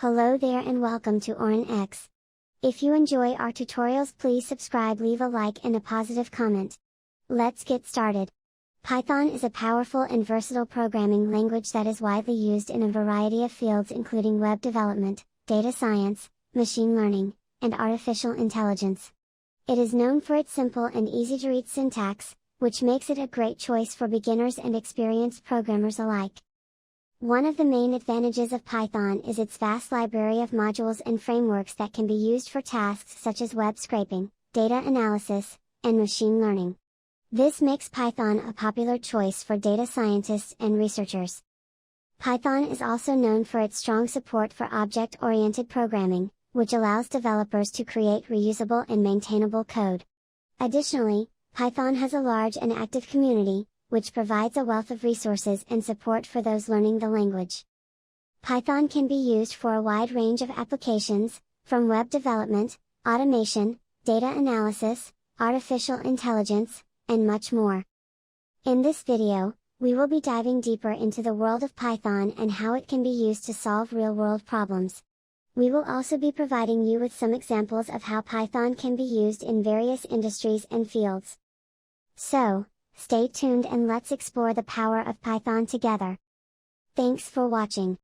Hello there and welcome to Orin-X. If you enjoy our tutorials, please subscribe, leave a like and a positive comment. Let's get started. Python is a powerful and versatile programming language that is widely used in a variety of fields including web development, data science, machine learning, and artificial intelligence. It is known for its simple and easy-to-read syntax, which makes it a great choice for beginners and experienced programmers alike. One of the main advantages of Python is its vast library of modules and frameworks that can be used for tasks such as web scraping, data analysis, and machine learning. This makes Python a popular choice for data scientists and researchers. Python is also known for its strong support for object-oriented programming, which allows developers to create reusable and maintainable code. Additionally, Python has a large and active community, which provides a wealth of resources and support for those learning the language. Python can be used for a wide range of applications, from web development, automation, data analysis, artificial intelligence, and much more. In this video, we will be diving deeper into the world of Python and how it can be used to solve real-world problems. We will also be providing you with some examples of how Python can be used in various industries and fields. So, stay tuned and let's explore the power of Python together. Thanks for watching.